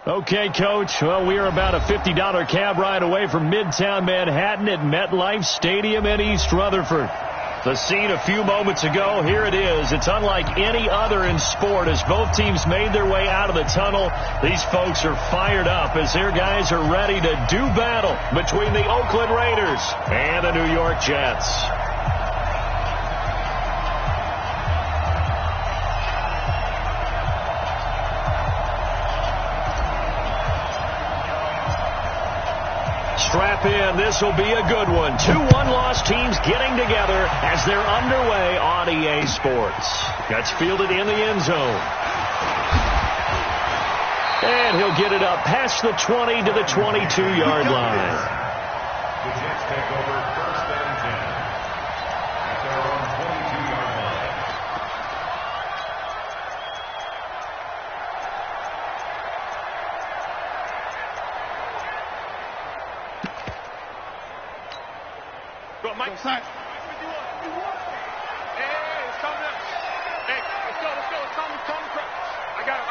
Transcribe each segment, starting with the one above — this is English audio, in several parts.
Okay, Coach. Well, we are about a $50 cab ride away from Midtown Manhattan at MetLife Stadium in East Rutherford. The scene a few moments ago, here it is. It's unlike any other in sport as both teams made their way out of the tunnel. These folks are fired up as their guys are ready to do battle between the Oakland Raiders and the New York Jets. Strap in. This will be a good one. 2 one-loss teams getting together as they're underway on EA Sports. That's fielded in the end zone. And he'll get it up past the 20 to the 22-yard line. The Jets take over 1st and 10 at their own 22-yard line. Go, Mike. Hey, it's coming up. Hey, let's go. It's coming. I got him.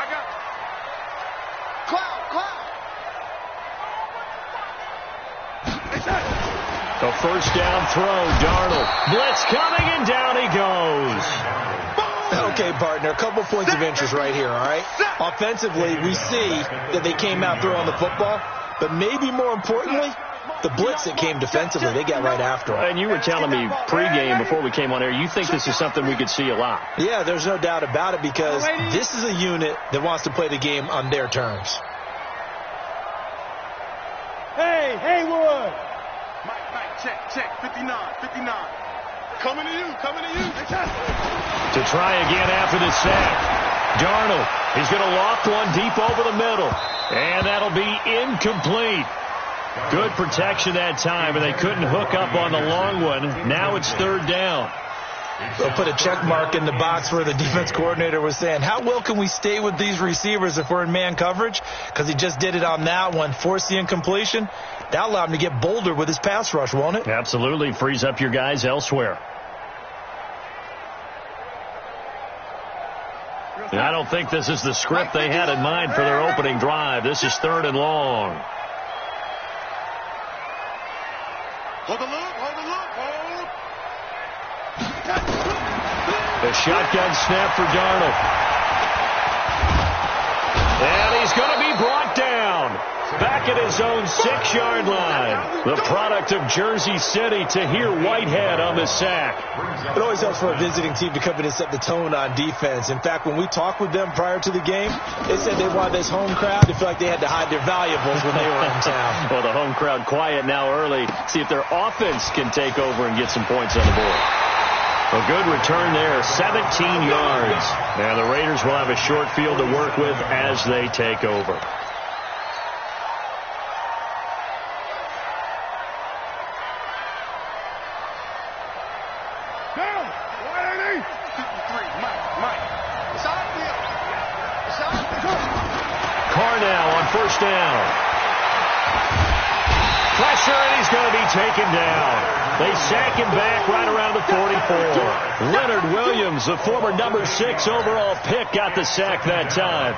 Cloud. The first down throw, Darnold. Blitz coming, and down he goes. Okay, partner, a couple points of interest right here, all right? Offensively, we see that they came out throwing the football, but maybe more importantly, the blitz that came defensively, they got right after it. And you were telling me pregame before we came on air, you think this is something we could see a lot. Yeah, there's no doubt about it because this is a unit that wants to play the game on their terms. Hey, Haywood. Mike, check. 59. Coming to you. To try again after the sack. Darnold, he's going to loft one deep over the middle. And that'll be incomplete. Good protection that time, and they couldn't hook up on the long one. Now it's 3rd down. They'll put a check mark in the box where the defense coordinator was saying, how well can we stay with these receivers if we're in man coverage? Because he just did it on that one, forced the incompletion. That allowed him to get bolder with his pass rush, won't it? Absolutely. Frees up your guys elsewhere. And I don't think this is the script they had in mind for their opening drive. This is 3rd and long. Hold the loop. The shotgun snap for Darnold. And he's going to be brought down. Back at his own 6-yard line. The product of Jersey City to hear Whitehead on the sack. It always helps for a visiting team to come in and set the tone on defense. In fact, when we talked with them prior to the game, they said they wanted this home crowd to feel like they had to hide their valuables when they were in town. Well, the home crowd quiet now early. See if their offense can take over and get some points on the board. A good return there, 17 yards. Now the Raiders will have a short field to work with as they take over. Carr now on 1st down. Pressure, and he's going to be taken down. They sack him back right around the 44. Leonard Williams, the former number 6 overall pick, got the sack that time.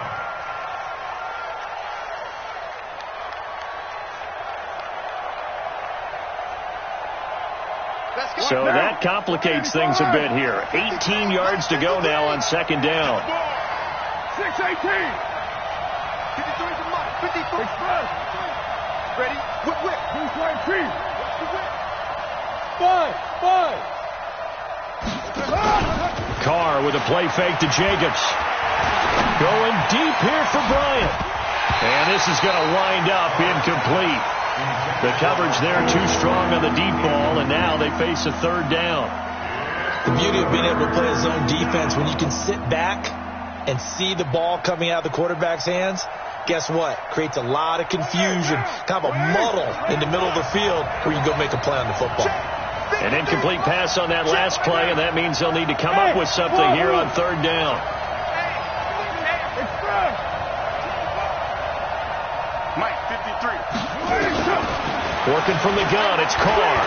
So that complicates things a bit here. 18 yards to go now on 2nd down. 6-18. 53. Ready? Whip. Five. Carr with a play fake to Jacobs. Going deep here for Bryant. And this is going to wind up incomplete. The coverage there too strong on the deep ball, and now they face a 3rd down. The beauty of being able to play a zone defense, when you can sit back and see the ball coming out of the quarterback's hands, guess what? Creates a lot of confusion, kind of a muddle in the middle of the field where you go make a play on the football. An incomplete pass on that last play, and that means they'll need to come up with something here on 3rd down. Mike, 53. Working from the gun, it's Carr.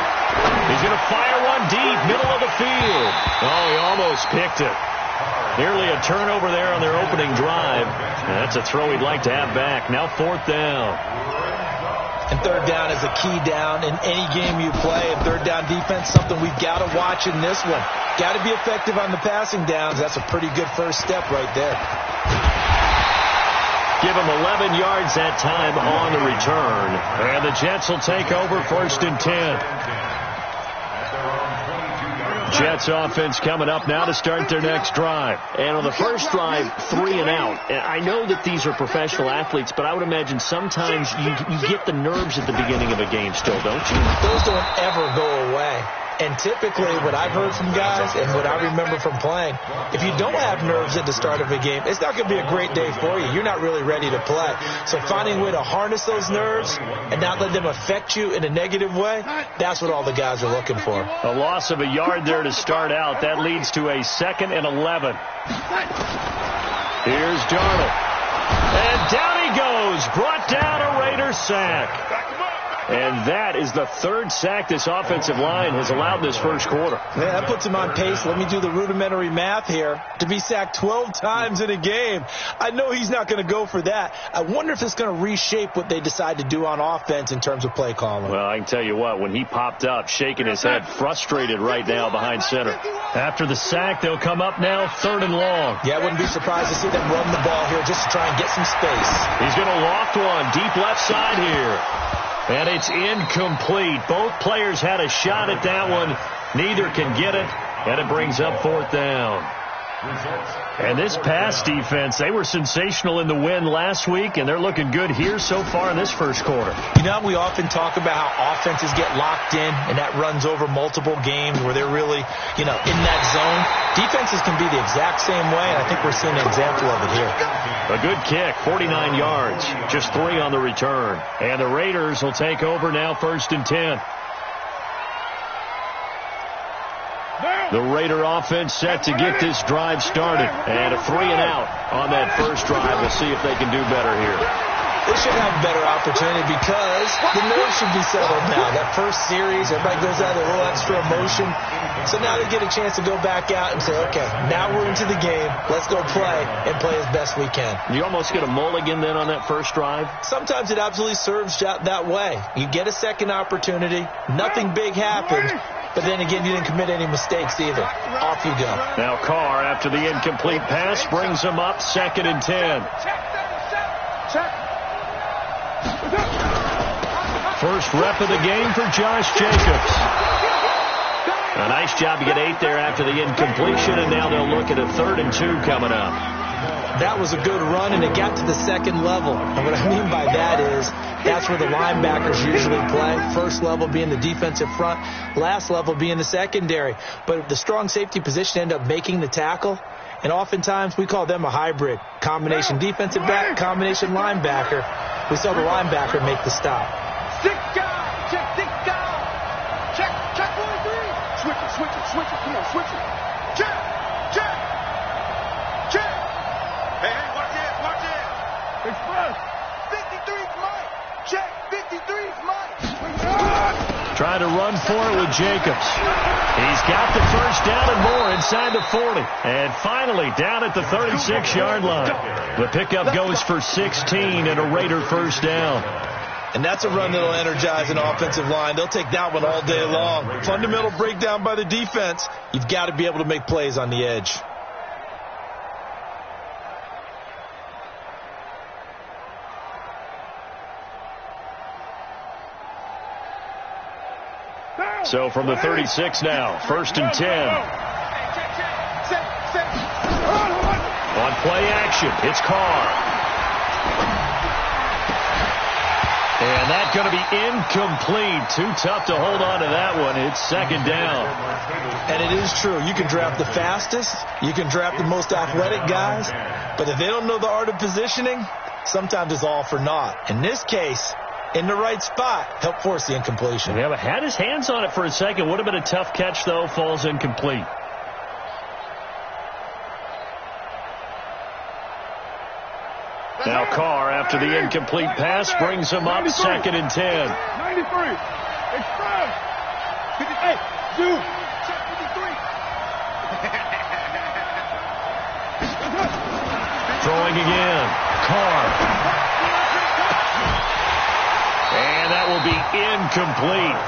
He's going to fire one deep, middle of the field. Oh, he almost picked it. Nearly a turnover there on their opening drive. That's a throw he'd like to have back. Now 4th down. And 3rd down is a key down in any game you play. And 3rd down defense, something we've got to watch in this one. Got to be effective on the passing downs. That's a pretty good first step right there. Give him 11 yards that time on the return. And the Jets will take over 1st and 10. Jets offense coming up now to start their next drive. And on the first drive, 3 and out. And I know that these are professional athletes, but I would imagine sometimes you get the nerves at the beginning of a game still, don't you? Those don't ever go away. And typically what I've heard from guys and what I remember from playing, if you don't have nerves at the start of a game, it's not going to be a great day for you. You're not really ready to play. So finding a way to harness those nerves and not let them affect you in a negative way, that's what all the guys are looking for. A loss of a yard there to start out. That leads to a 2nd and 11. Here's Darnold. And down he goes. Brought down a Raider sack. And that is the 3rd sack this offensive line has allowed this first quarter. Yeah, that puts him on pace. Let me do the rudimentary math here. To be sacked 12 times in a game. I know he's not going to go for that. I wonder if it's going to reshape what they decide to do on offense in terms of play calling. Well, I can tell you what, when he popped up, shaking his head, frustrated right now behind center. After the sack, they'll come up now 3rd and long. Yeah, I wouldn't be surprised to see them run the ball here just to try and get some space. He's going to loft one deep left side here. And it's incomplete. Both players had a shot at that one. Neither can get it. And it brings up 4th down. And this pass defense, they were sensational in the win last week, and they're looking good here so far in this first quarter. You know, we often talk about how offenses get locked in, and that runs over multiple games where they're really, in that zone. Defenses can be the exact same way, and I think we're seeing an example of it here. A good kick, 49 yards, just 3 on the return. And the Raiders will take over now 1st and 10. The Raider offense set to get this drive started. And a 3 and out on that first drive. We'll see if they can do better here. They should have a better opportunity because the nerves should be settled now. That first series, everybody goes out with a little extra emotion. So now they get a chance to go back out and say, okay, now we're into the game. Let's go play and play as best we can. You almost get a mulligan then on that first drive? Sometimes it absolutely serves that way. You get a second opportunity. Nothing big happened. But then again, you didn't commit any mistakes either. Off you go. Now Carr, after the incomplete pass, brings him up 2nd and 10. First rep of the game for Josh Jacobs. A nice job to get 8 there after the incompletion, and now they'll look at a 3rd and 2 coming up. That was a good run, and it got to the 2nd level. And what I mean by that is that's where the linebackers usually play. First level being the defensive front, last level being the secondary. But the strong safety position ended up making the tackle, and oftentimes we call them a hybrid. Combination defensive back, combination linebacker. We saw the linebacker make the stop. Stick down, check, stick down. Check 1, 3. Switch it, come on, switch it. Check. Hey, watch it. Express. 53's Mike. Check, 53's Mike. Trying to run for it with Jacobs. He's got the first down and more inside the 40. And finally down at the 36-yard line. The pickup goes for 16 and a Raider first down. And that's a run that'll energize an offensive line. They'll take that one all day long. Fundamental breakdown by the defense. You've got to be able to make plays on the edge. So from the 36 now, 1st and 10. On play action, it's Carr. And that's going to be incomplete. Too tough to hold on to that one. It's 2nd down. And it is true. You can draft the fastest. You can draft the most athletic guys. But if they don't know the art of positioning, sometimes it's all for naught. In this case, in the right spot, help force the incompletion. Yeah, but had his hands on it for a second. Would have been a tough catch, though. Falls incomplete. Now Carr, after the incomplete pass, brings him up 2nd and 10. 93. Express. 58. Dude. Check 53. Throwing again. Carr. And that will be incomplete.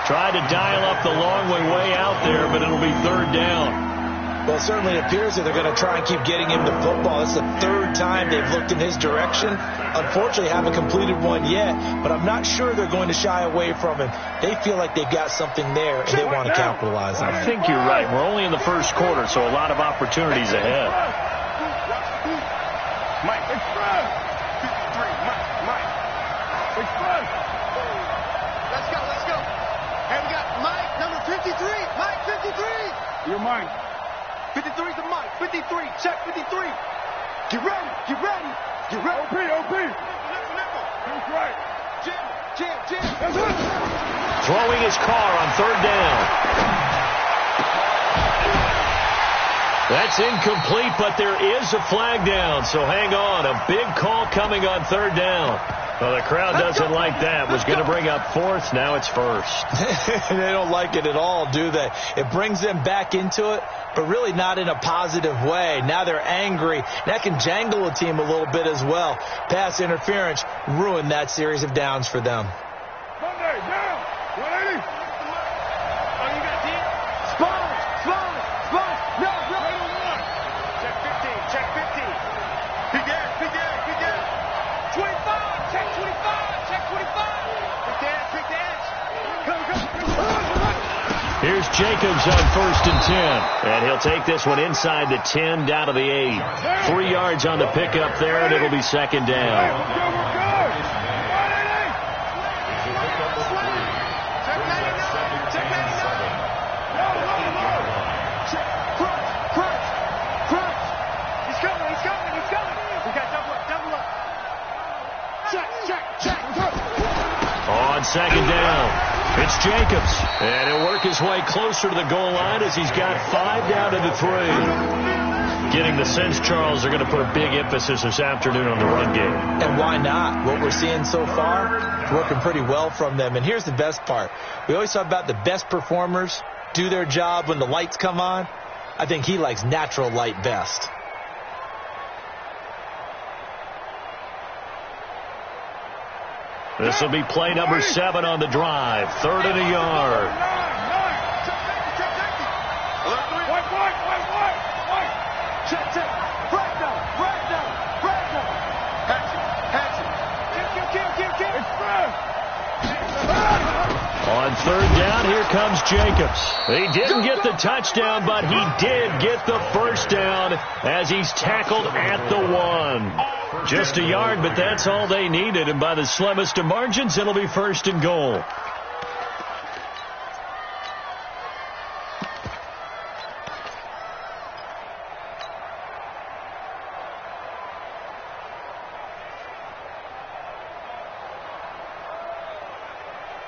Tried to dial up the long way out there, but it'll be third down. Well, it certainly appears that they're going to try and keep getting him the football. It's the third time they've looked in his direction. Unfortunately, haven't completed one yet, but I'm not sure they're going to shy away from him. They feel like they've got something there, and they want to capitalize on it. I think you're right. We're only in the first quarter, so a lot of opportunities ahead. Mike, express. 53, Mike. Express. Let's go. Hey, we got Mike, number 53. Mike, 53. You're Mike. 53 to Mike. 53. Check 53. Get ready. OP. That's right. Jam. That's it. Throwing his car on third down. That's incomplete, but there is a flag down, so hang on. A big call coming on third down. Well, the crowd doesn't like that. Was going to bring up fourth. Now it's first. They don't like it at all, do they? It brings them back into it, but really not in a positive way. Now they're angry. That can jangle a team a little bit as well. Pass interference ruined that series of downs for them. Sunday, down. 180. Oh, you got deep? Spot. No. Check 15. Big air. 25. Check 25. Pick the edge. Go. Here's Jacobs on 1st and 10. And he'll take this one inside the 10 down to the 8. 3 yards on the pickup there, and it'll be second down. On second down, it's Jacobs. And he'll work his way closer to the goal line as he's got 5 down to the 3. Getting the sense, Charles, they're going to put a big emphasis this afternoon on the run game. And why not? What we're seeing so far is working pretty well from them. And here's the best part. We always talk about the best performers do their job when the lights come on. I think he likes natural light best. This will be play number 7 on the drive. 3rd and a yard. Check. Breakdown. On 3rd down, here comes Jacobs. He didn't get the touchdown, but he did get the first down as he's tackled at the 1. Just a yard, but that's all they needed, and by the slimmest of margins, it'll be 1st and goal.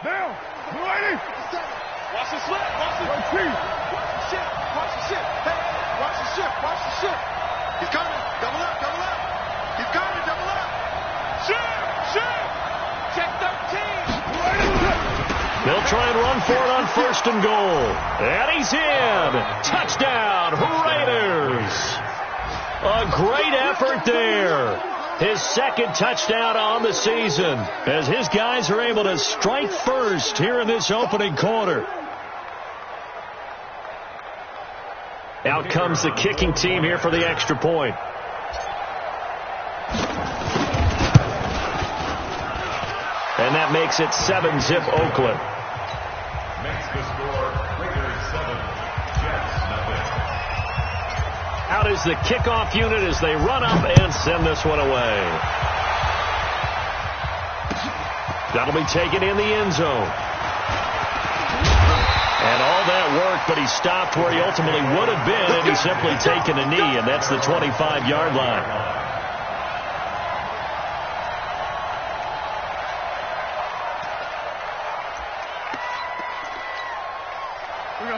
Down. 280. Watch the slip. Watch the ship. Hey, watch the ship. He's coming. Double up. He's coming. Double up. Ship. Check 13. They'll try and run for it on 1st and goal. And he's in. Touchdown, Raiders. A great effort there. His 2nd touchdown on the season as his guys are able to strike first here in this opening quarter. Out comes the kicking team here for the extra point. And that makes it 7-zip Oakland. Makes the score Raiders 7, Jets nothing. Out is the kickoff unit as they run up and send this one away. That'll be taken in the end zone. And all that work, but he stopped where he ultimately would have been, and he's simply taken a knee, and that's the 25-yard line.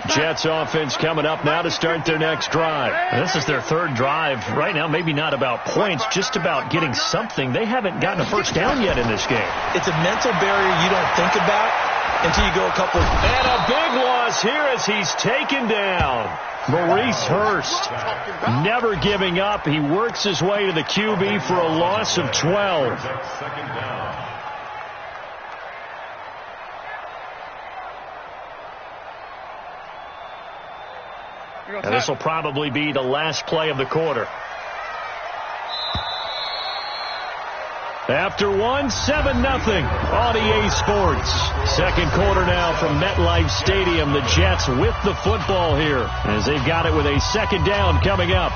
Jets offense coming up now to start their next drive. This is their third drive. Right now, maybe not about points, just about getting something. They haven't gotten a first down yet in this game. It's a mental barrier you don't think about until you go a couple of... And a big loss here as he's taken down. Maurice Hurst, never giving up. He works his way to the QB for a loss of 12. Second down. And this will probably be the last play of the quarter. After one, 7-0 on EA Sports. Second quarter now from MetLife Stadium. The Jets with the football here as they've got it with a second down coming up.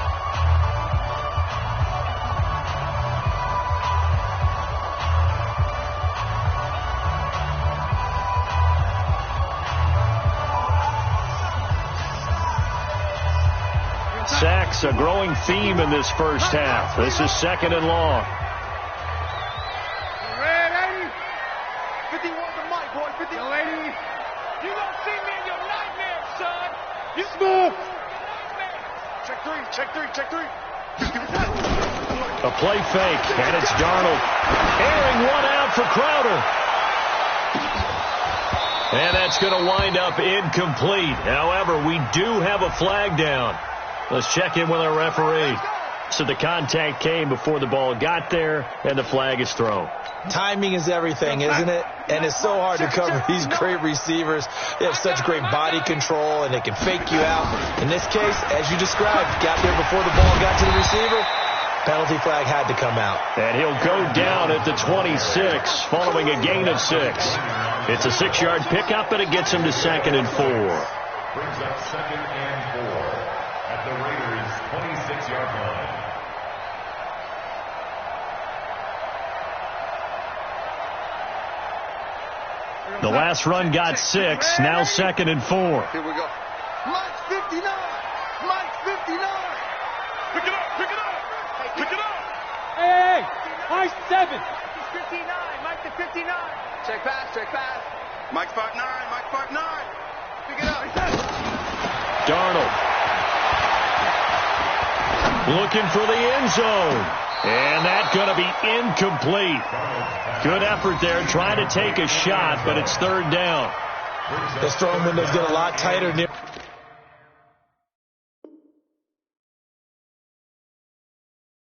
Sacks, a growing theme in this first half. This is second and long. Red 80. 51 to Mike, boy. 50. Yo, 80. You don't see me in your nightmares, son. You smooth. Check three, check three, check three. A play fake, and it's Darnold. Airing one out for Crowder. And that's going to wind up incomplete. However, we do have a flag down. Let's check in with our referee. So the contact came before the ball got there, and the flag is thrown. Timing is everything, isn't it? And it's so hard to cover these great receivers. They have such great body control, and they can fake you out. In this case, as you described, got there before the ball got to the receiver. Penalty flag had to come out. And he'll go down at the 26, following a gain of 6. It's a 6-yard pickup, and it gets him to 2nd and 4. Brings up 2nd and 4 at the Raiders' 26-yard line. The last run got 6, now 2nd and 4. Here we go. Mike's 59. Mike's 59. Pick it up, pick it up. Pick it up. Hey, Mike's 7. Mike's 59. Mike's the 59. Check pass, check pass. Mike's 5'9. Mike's 5'9. Pick it up. Darnold. Looking for the end zone. And that's going to be incomplete. Good effort there, trying to take a shot, but it's 3rd down. This throwing window's get a lot tighter near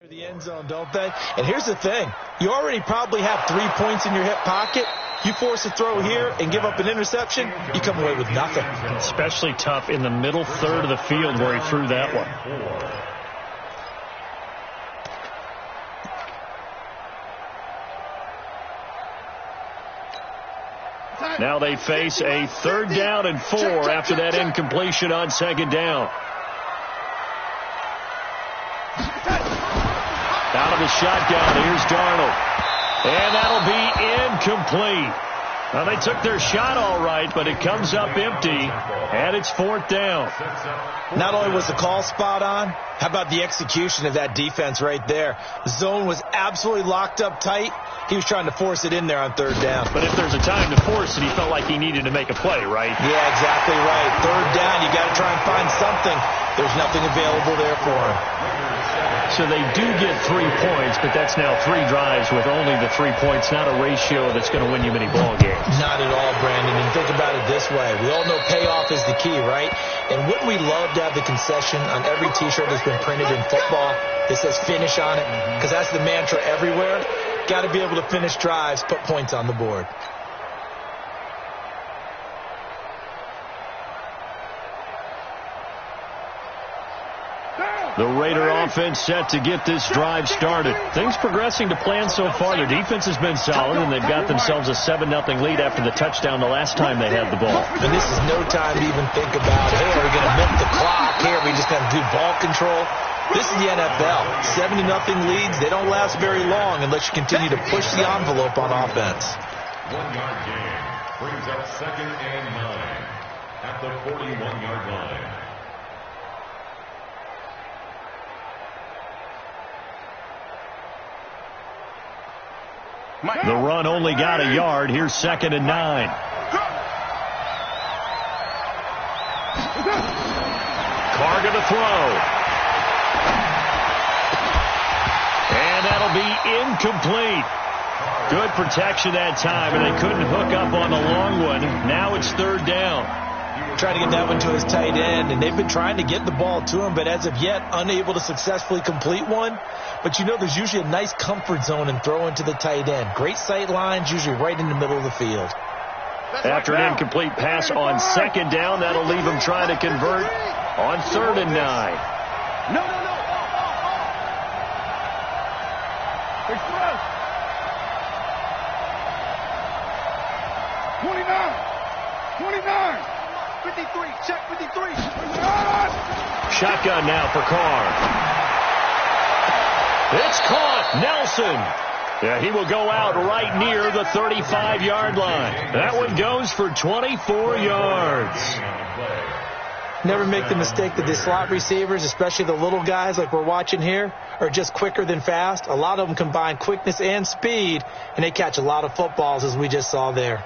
the end zone, don't they? And here's the thing. You already probably have 3 points in your hip pocket. You force a throw here and give up an interception, you come away with nothing. Especially tough in the middle third of the field where he threw that one. Now they face a 3rd down and 4 after that incompletion on 2nd down. Out of the shotgun, here's Darnold. And that'll be incomplete. Well, they took their shot all right, but it comes up empty, and it's 4th down. Not only was the call spot on, how about the execution of that defense right there? The zone was absolutely locked up tight. He was trying to force it in there on 3rd down. But if there's a time to force it, he felt like he needed to make a play, right? Yeah, exactly right. 3rd down, you got to try and find something. There's nothing available there for him. So they do get 3 points, but that's now 3 drives with only the 3 points, not a ratio that's going to win you many ball games. Not at all, Brandon. And think about it this way. We all know payoff is the key, right? And wouldn't we love to have the concession on every T-shirt that's been printed in football that says finish on it? Because that's the mantra everywhere. Got to be able to finish drives, put points on the board. The Raider offense set to get this drive started. Things progressing to plan so far. Their defense has been solid, and they've got themselves a 7-0 lead after the touchdown the last time they had the ball. And this is no time to even think about, hey, are we going to milk the clock? Hey, are we just going to do ball control? This is the NFL. 7-0 leads, they don't last very long unless you continue to push the envelope on offense. 1-yard gain brings up 2nd and 9 at the 41-yard line. The run only got a yard. Here's 2nd and 9. Carr to throw. And that'll be incomplete. Good protection that time, and they couldn't hook up on the long one. Now it's third down. Trying to get that one to his tight end, and they've been trying to get the ball to him, but as of yet, unable to successfully complete one. But you know there's usually a nice comfort zone in throwing to the tight end. Great sight lines, usually right in the middle of the field. After an incomplete pass on second down, that'll leave him trying to convert on 3rd and 9. No. Express. 29. 53. Check 53. Shotgun now for Carr. It's caught. Nelson. Yeah, he will go out right near the 35-yard line. That one goes for 24 yards. Never make the mistake that the slot receivers, especially the little guys like we're watching here, are just quicker than fast. A lot of them combine quickness and speed, and they catch a lot of footballs, as we just saw there.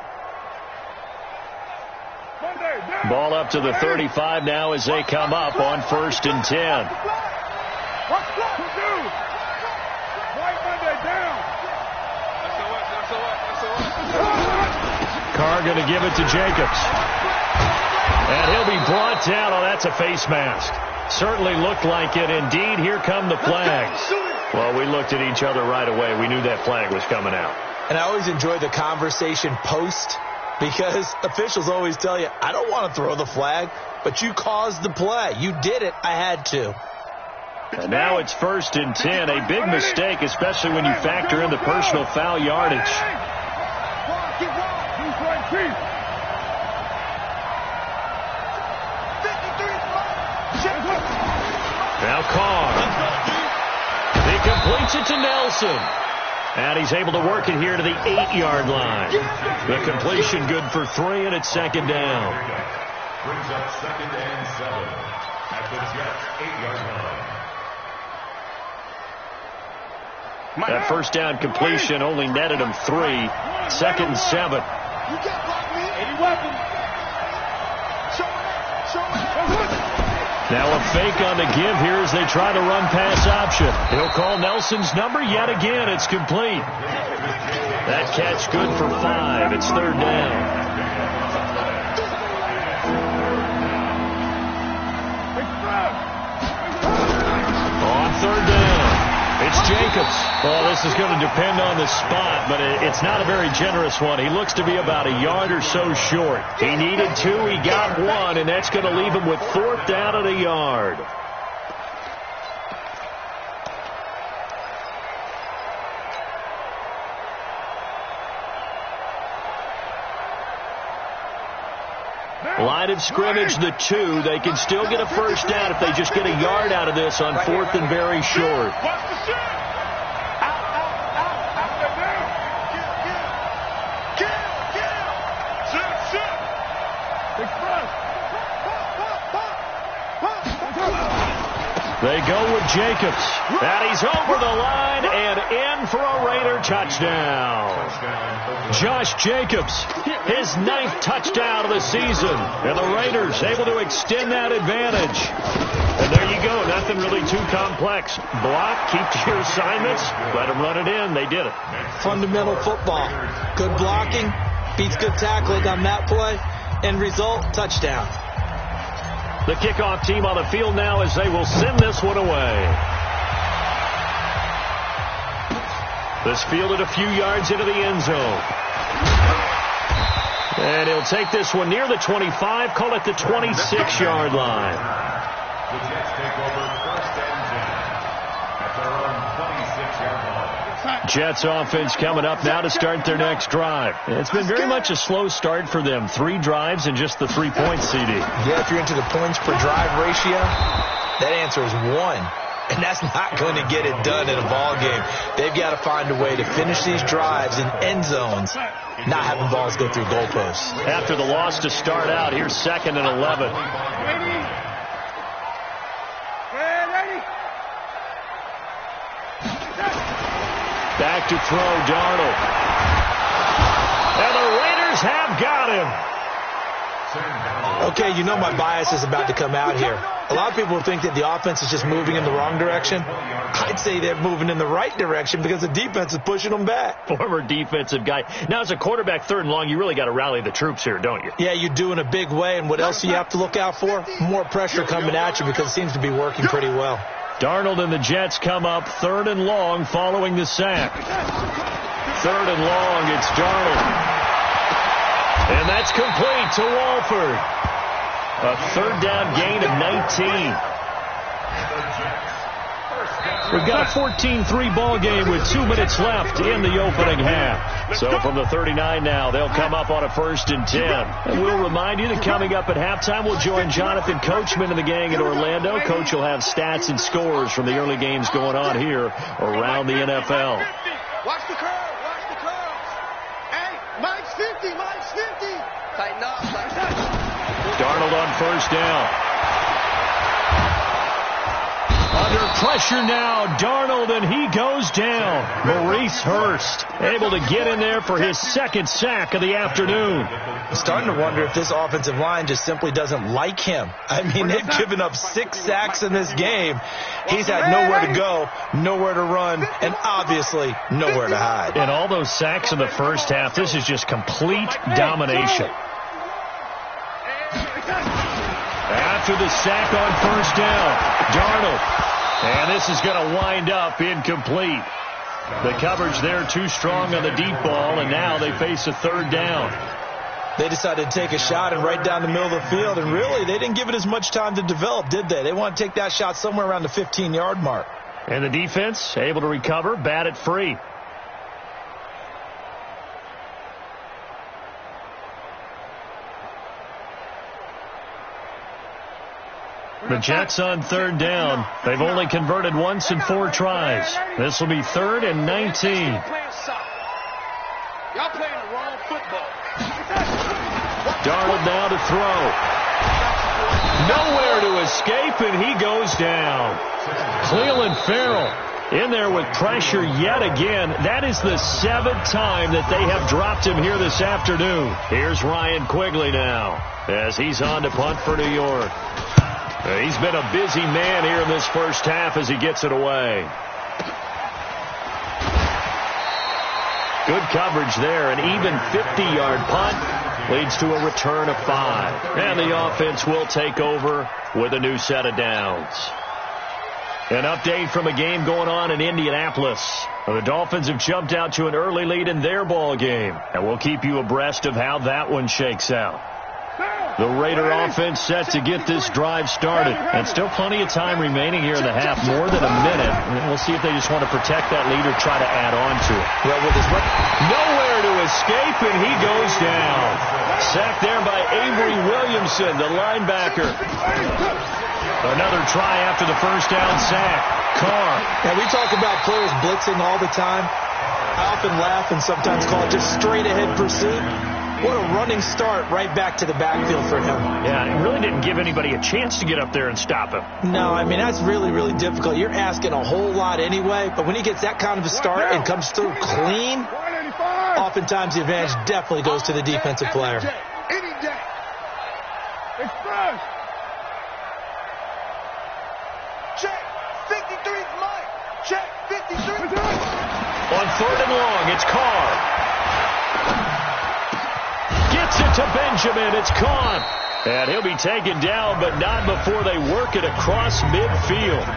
Ball up to the 35 now as they come up on 1st and 10. Carr going to give it to Jacobs. And he'll be brought down. Oh, that's a face mask. Certainly looked like it. Indeed, here come the flags. Well, we looked at each other right away. We knew that flag was coming out. And I always enjoy the conversation post, because officials always tell you, I don't want to throw the flag, but you caused the play. You did it. I had to. And now it's 1st and 10. A big mistake, especially when you factor in the personal foul yardage. Now Carr. He completes it to Nelson. And he's able to work it here to the 8-yard line. The completion good for 3, and it's 2nd down. Brings up 2nd and 7 at the Jets' 8-yard line. That first down completion only netted him 3. 2nd and 7. Now a fake on the give here as they try to run pass option. He'll call Nelson's number yet again. It's complete. That catch good for 5. It's 3rd down. On 3rd down, it's Jacobs. Well, this is going to depend on the spot, but it's not a very generous one. He looks to be about a yard or so short. He needed 2, he got 1, and that's going to leave him with 4th down at a yard. Line of scrimmage, the 2. They can still get a first down if they just get a yard out of this on 4th and very short. They go with Jacobs. And he's over the line and in for a Raider touchdown. Josh Jacobs, his 9th touchdown of the season. And the Raiders able to extend that advantage. And there you go. Nothing really too complex. Block, keep to your assignments, let them run it in. They did it. Fundamental football. Good blocking, beats good tackling on that play. End result, touchdown. The kickoff team on the field now as they will send this one away. This fielded a few yards into the end zone. And he'll take this one near the 25, call it the 26-yard line. The Jets take over 1st and 10 at their own 26-yard line. Jets offense coming up now to start their next drive. It's been very much a slow start for them. 3 drives and just the 3 points, CD. Yeah, if you're into the points per drive ratio, that answer is 1. And that's not going to get it done in a ball game. They've got to find a way to finish these drives in end zones, not having balls go through goalposts. After the loss to start out, here's 2nd and 11. Back to throw, Darnold. And the Raiders have got him. Okay, you know my bias is about to come out here. A lot of people think that the offense is just moving in the wrong direction. I'd say they're moving in the right direction because the defense is pushing them back. Former defensive guy. Now, as a quarterback, 3rd and long, you really got to rally the troops here, don't you? Yeah, you do in a big way. And what else do you have to look out for? More pressure coming at you because it seems to be working pretty well. Darnold and the Jets come up 3rd and long following the sack. 3rd and long, it's Darnold. And that's complete to Walford. A 3rd down gain of 19. We've got a 14-3 ball game with 2 minutes left in the opening half. So from the 39 now, they'll come up on a 1st and 10. And we'll remind you that coming up at halftime, we'll join Jonathan Coachman and the gang in Orlando. Coach will have stats and scores from the early games going on here around the NFL. Watch the curve. Watch the curves. Hey, Mike's 50. Mike's 50. Tighten up. Tighten up. Darnold on 1st down. Under pressure now, Darnold, and he goes down. Maurice Hurst able to get in there for his 2nd sack of the afternoon. I'm starting to wonder if this offensive line just simply doesn't like him. I mean, they've given up 6 sacks in this game. He's had nowhere to go, nowhere to run, and obviously nowhere to hide. And all those sacks in the first half, this is just complete domination. After the sack on 1st down, Darnold. And this is going to wind up incomplete. The coverage there too strong on the deep ball, and now they face a 3rd down. They decided to take a shot and right down the middle of the field, and really, they didn't give it as much time to develop, did they? They want to take that shot somewhere around the 15-yard mark. And the defense able to recover, bat it free. The Jets on 3rd down. They've only converted once in 4 tries. This will be 3rd and 19. Y'all playing the wrong football. Darnold now to throw. Nowhere to escape, and he goes down. Cleveland Farrell in there with pressure yet again. That is the 7th time that they have dropped him here this afternoon. Here's Ryan Quigley now as he's on to punt for New York. He's been a busy man here in this first half as he gets it away. Good coverage there. An even 50-yard punt leads to a return of 5. And the offense will take over with a new set of downs. An update from a game going on in Indianapolis. The Dolphins have jumped out to an early lead in their ball game. And we'll keep you abreast of how that one shakes out. The Raider offense set to get this drive started. And still plenty of time remaining here in the half, more than a minute. And we'll see if they just want to protect that lead or try to add on to it. Well, with his nowhere to escape, and he goes down. Sacked there by Avery Williamson, the linebacker. Another try after the 1st down sack. Carr. And we talk about players blitzing all the time. I often laugh and sometimes call it just straight-ahead pursuit. What a running start right back to the backfield for him. Yeah, it really didn't give anybody a chance to get up there and stop him. No, I mean, that's really, really difficult. You're asking a whole lot anyway, but when he gets that kind of a start and comes through clean, oftentimes the advantage definitely goes to the defensive player. Any day. Express. Check. 53's Mike. Check. 53. On 3rd and long, it's Carr. Gets it to Benjamin. It's caught. And he'll be taken down, but not before they work it across midfield.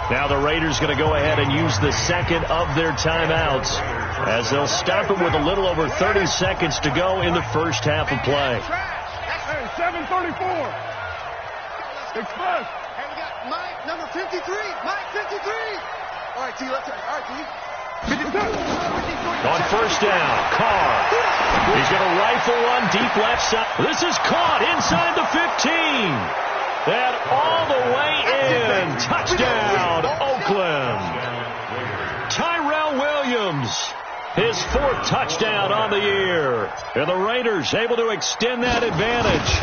Now the Raiders going to go ahead and use the 2nd of their timeouts as they'll stop it with a little over 30 seconds to go in the first half of play. Hey, 7:34. Express. Hey, we got Mike, number 53. Mike, 53. All right, T, let's go. All right, T. On 1st down, Carr. He's going to rifle one deep left side. This is caught inside the 15. And all the way in. Touchdown, Oakland. Tyrell Williams, his 4th touchdown on the year. And the Raiders able to extend that advantage.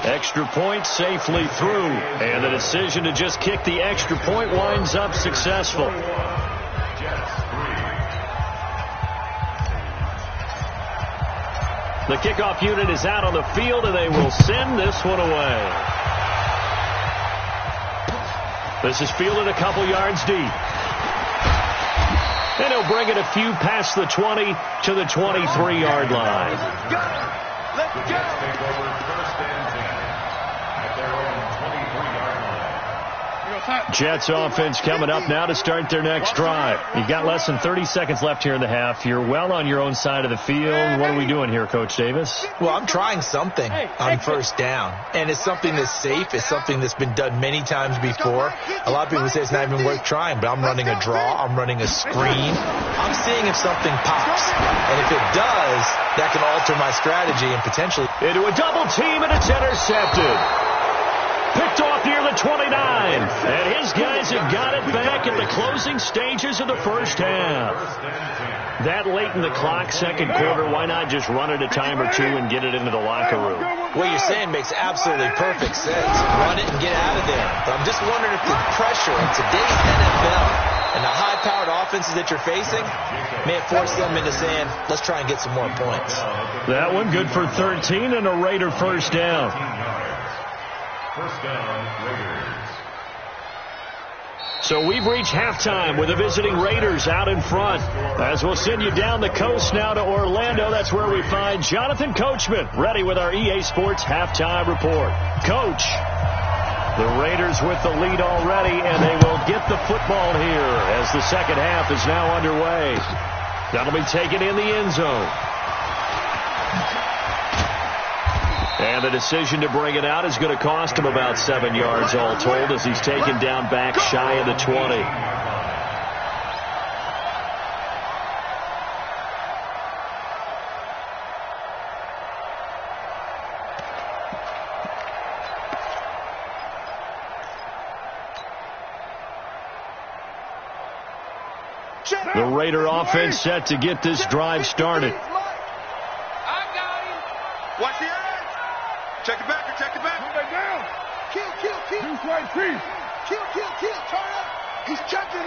Extra point safely through. And the decision to just kick the extra point winds up successful. The kickoff unit is out on the field, and they will send this one away. This is fielded a couple yards deep. And he'll bring it a few past the 20 to the 23-yard line. Let's go! Let's go! Take over first and 10 at their own 23-yard line. Jets offense coming up now to start their next drive. You've got less than 30 seconds left here in the half. You're well on your own side of the field. What are we doing here, Coach Davis? Well, I'm trying something on first down, and it's something that's safe. It's something that's been done many times before. A lot of people say it's not even worth trying, but I'm running a draw. I'm running a screen. I'm seeing if something pops, and if it does, that can alter my strategy and potentially into a double team, and it's intercepted. Picked off near the 29. And his guys have got it back at the closing stages of the first half. That late in the clock, second quarter, why not just run it a time or two and get it into the locker room? What you're saying makes absolutely perfect sense. Run it and get out of there. But I'm just wondering if the pressure in today's NFL and the high-powered offenses that you're facing may have forced them into saying, let's try and get some more points. That one good for 13 and a Raider first down. First down, Raiders. So we've reached halftime with the visiting Raiders out in front. As we'll send you down the coast now to Orlando, that's where we find Jonathan Coachman, ready with our EA Sports halftime report. Coach, the Raiders with the lead already, and they will get the football here as the second half is now underway. That'll be taken in the end zone. And the decision to bring it out is going to cost him about 7 yards all told as he's taken down back shy of the 20. The Raider offense set to get this drive started. I got him. Watch the edge. Check it back. Check it back. Put that down. Kill. Deuce right free. Kill. Turn up. He's checking.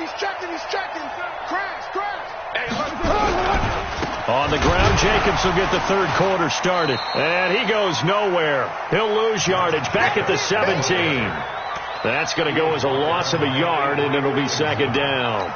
Crash. Hey, on the ground, Jacobs will get the third quarter started. And he goes nowhere. He'll lose yardage back at the 17. That's going to go as a loss of a yard, and it'll be second down.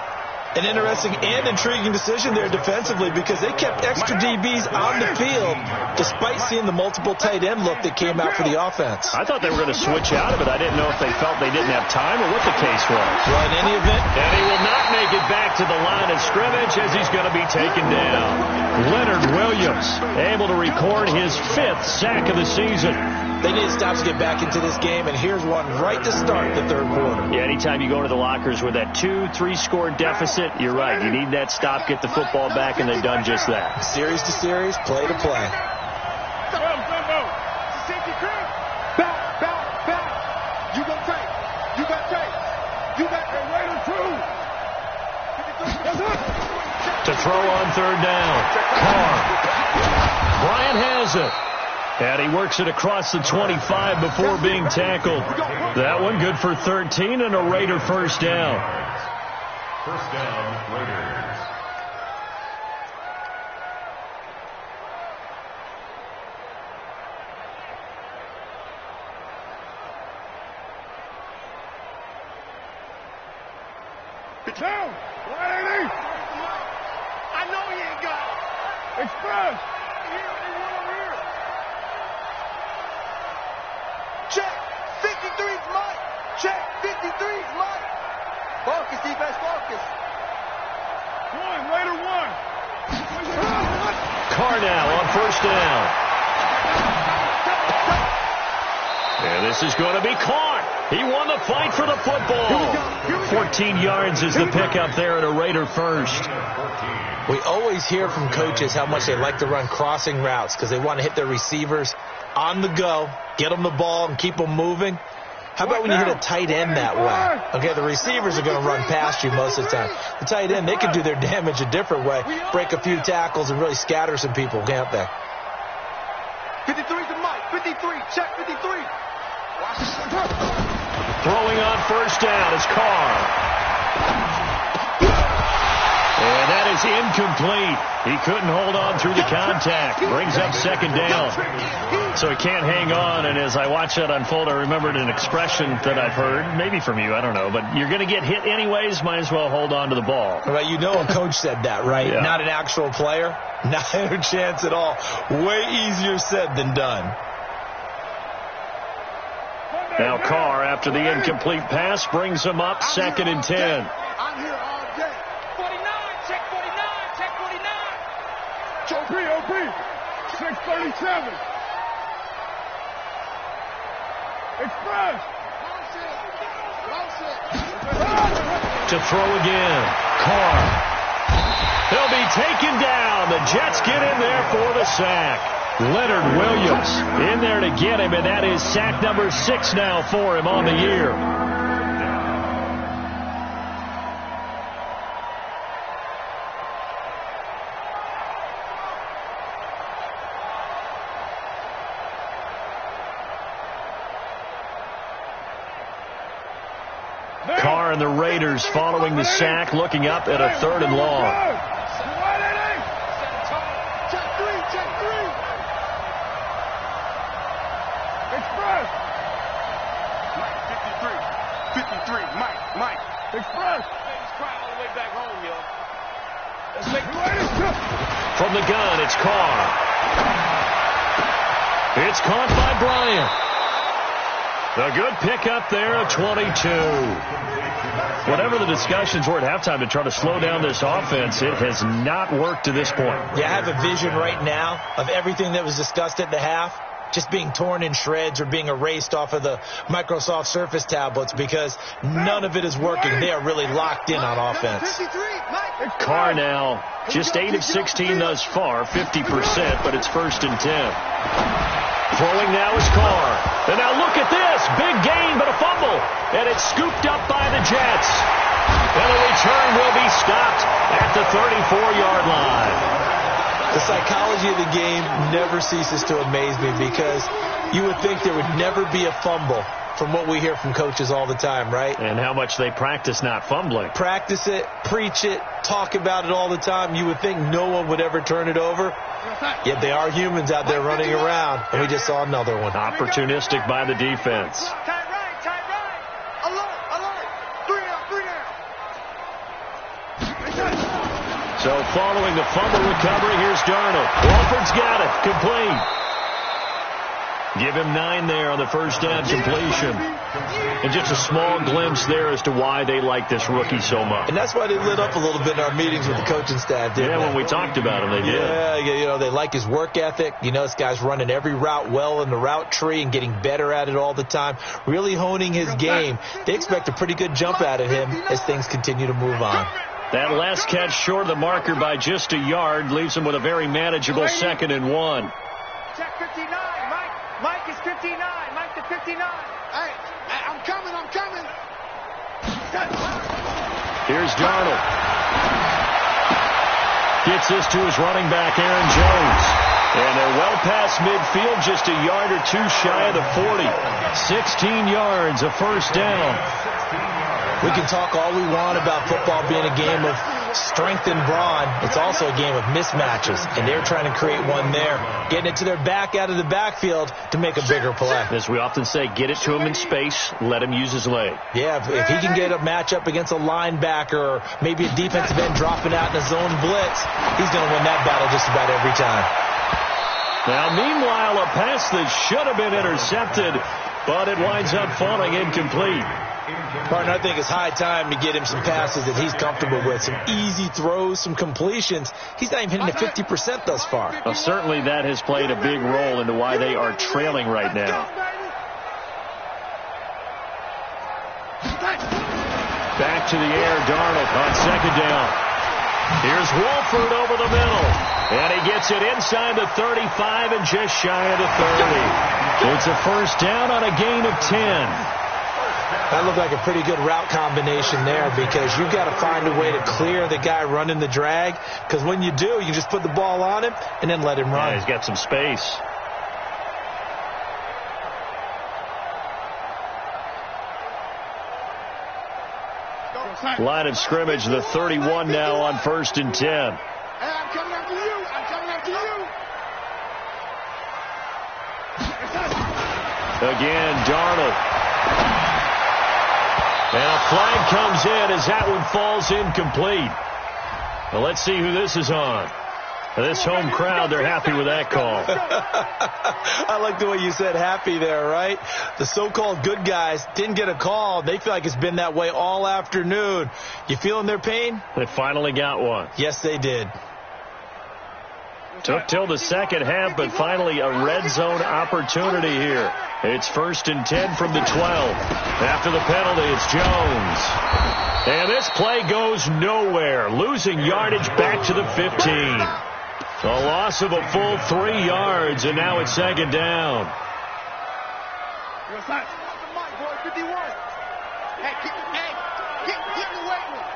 An interesting and intriguing decision there defensively because they kept extra DBs on the field despite seeing the multiple tight end look that came out for the offense. I thought they were going to switch out of it. I didn't know if they felt they didn't have time or what the case was. Well, in any event, and he will not make it back to the line of scrimmage as he's going to be taken down. Leonard Williams able to record his 5th sack of the season. They need to stop to get back into this game, and here's one right to start the third quarter. Yeah, anytime you go to the lockers with that 2-3 score deficit, you're right. You need that stop, get the football back, and they've done just that. Series to series, play to play. Back. You got tape. You got Raider 2. To throw on third down. Carr. Bryant has it. And he works it across the 25 before being tackled. That one good for 13 and a Raider first down. First down, Raiders. Get down. Why ain't he? I know he ain't got it. Express. Check. 53's Mike. Check. 53's Mike. Focus, defense, focus. Raider 1. Carr now on first down. And this is going to be caught. He won the fight for the football. 14 yards is the pickup there at a Raider first. We always hear from coaches how much they like to run crossing routes because they want to hit their receivers on the go, get them the ball, and keep them moving. How about when you hit a tight end that way? Okay, the receivers are going to run past you most of the time. The tight end, they can do their damage a different way, break a few tackles, and really scatter some people, can't they? 53's to Mike. 53. Check 53. Throwing on first down is Carr. And that that is incomplete. He couldn't hold on through the contact. Brings up second down. So he can't hang on, and as I watch that unfold, I remembered an expression that I've heard, maybe from you, I don't know, but you're going to get hit anyways, might as well hold on to the ball. Well, you know a coach said that, right? Yeah. Not an actual player. Not a chance at all. Way easier said than done. Now Carr, after the incomplete pass, brings him up second and 10. I'm here all day. 49, check 49, check 49. OP, 637. Express. To throw again. Carr. He'll be taken down. The Jets get in there for the sack. Leonard Williams in there to get him, and that is sack number 6 now for him on the year. Carr and the Raiders following the sack, looking up at a 3rd and long. Mike. Express. He's crying all the way back home, yo. From the gun, it's Carr. It's caught by Bryant. A good pickup there of 22. Whatever the discussions were at halftime to try to slow down this offense, it has not worked to this point. Yeah, I have a vision right now of everything that was discussed at the half just being torn in shreds or being erased off of the Microsoft Surface tablets because none of it is working. They are really locked in on offense. Carr now just 8 of 16 thus far, 50%, but it's 1st and 10. Throwing now is Carr. And now look at this. Big gain, but a fumble. And it's scooped up by the Jets. And the return will be stopped at the 34-yard line. The psychology of the game never ceases to amaze me because you would think there would never be a fumble from what we hear from coaches all the time, right? And how much they practice not fumbling. Practice it, preach it, talk about it all the time. You would think no one would ever turn it over. Yet they are humans out there running around, and we just saw another one. Opportunistic by the defense. Tight right. Alert. 3 down. So following the fumble recovery, here's Darnold. Walford's got it. Complete. Give him 9 there on the first down completion. And just a small glimpse there as to why they like this rookie so much. And that's why they lit up a little bit in our meetings with the coaching staff, didn't they? When we talked about him, they did. Yeah, you know, they like his work ethic. You know, this guy's running every route well in the route tree and getting better at it all the time. Really honing his game. They expect a pretty good jump out of him as things continue to move on. That last catch short of the marker by just a yard leaves him with a very manageable 2nd and 1. Check 59. Mike is 59. Mike to 59. Hey, I'm coming. Here's Darnold. Gets this to his running back, Aaron Jones. And they're well past midfield, just a yard or 2 shy of the 40. 16 yards, a first down. We can talk all we want about football being a game of strength and brawn. It's also a game of mismatches, and they're trying to create one there, getting it to their back out of the backfield to make a bigger play. As we often say, get it to him in space, let him use his leg. Yeah, if he can get a matchup against a linebacker or maybe a defensive end dropping out in a zone blitz, he's going to win that battle just about every time. Now, meanwhile, a pass that should have been intercepted, but it winds up falling incomplete. Martin, I think it's high time to get him some passes that he's comfortable with, some easy throws, some completions. He's not even hitting the 50% thus far. Well, certainly that has played a big role into why they are trailing right now. Back to the air, Darnold on 2nd down. Here's Walford over the middle. And he gets it inside the 35 and just shy of the 30. It's a first down on a gain of 10. That looked like a pretty good route combination there because you've got to find a way to clear the guy running the drag, because when you do, you just put the ball on him and then let him run. Yeah, he's got some space. line of scrimmage, the 31 now on 1st and 10. Hey, I'm coming after you. I'm coming after you. Again, Darnold. And a flag comes in as that one falls incomplete. Well, let's see who this is on. This home crowd, they're happy with that call. I like the way you said happy there, right? The so-called good guys didn't get a call. They feel like it's been that way all afternoon. You feeling their pain? They finally got one. Yes, they did. Took till the second half, but finally a red zone opportunity here. It's 1st and 10 from the 12. After the penalty, it's Jones. And this play goes nowhere. Losing yardage back to the 15. A loss of a full 3 yards, and now it's 2nd down. Hey, get in the weight room.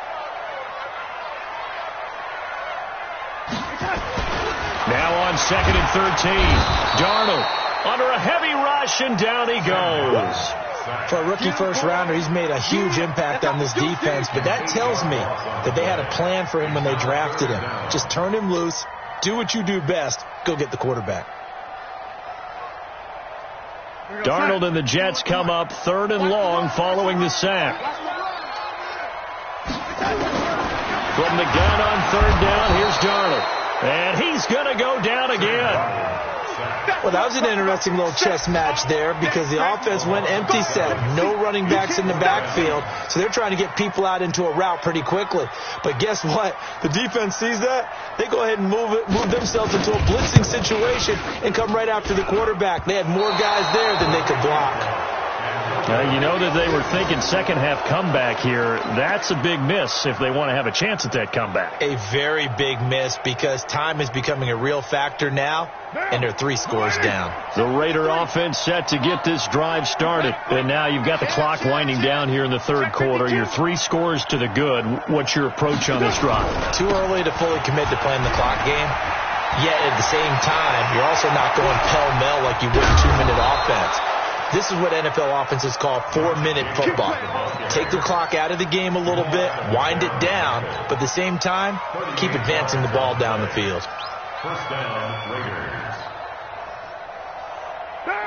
Now on 2nd and 13. Darnold under a heavy rush, and down he goes. For a rookie first-rounder, he's made a huge impact on this defense, but that tells me that they had a plan for him when they drafted him. Just turn him loose, do what you do best, go get the quarterback. Darnold and the Jets come up 3rd and long following the sack. From the gun on 3rd down, here's Darnold. And he's going to go down again. Well, that was an interesting little chess match there because the offense went empty set. No running backs in the backfield, so they're trying to get people out into a route pretty quickly. But guess what? The defense sees that. They go ahead and move themselves into a blitzing situation and come right after the quarterback. They had more guys there than they could block. You know that they were thinking second half comeback here. That's a big miss if they want to have a chance at that comeback. A very big miss because time is becoming a real factor now, and they're 3 scores down. The Raider offense set to get this drive started. And now you've got the clock winding down here in the 3rd quarter. You're 3 scores to the good. What's your approach on this drive? Too early to fully commit to playing the clock game. Yet at the same time, you're also not going pell-mell like you would in 2-minute offense. This is what NFL offenses call 4-minute football. Take the clock out of the game a little bit, wind it down, but at the same time, keep advancing the ball down the field. 1st down, Raiders.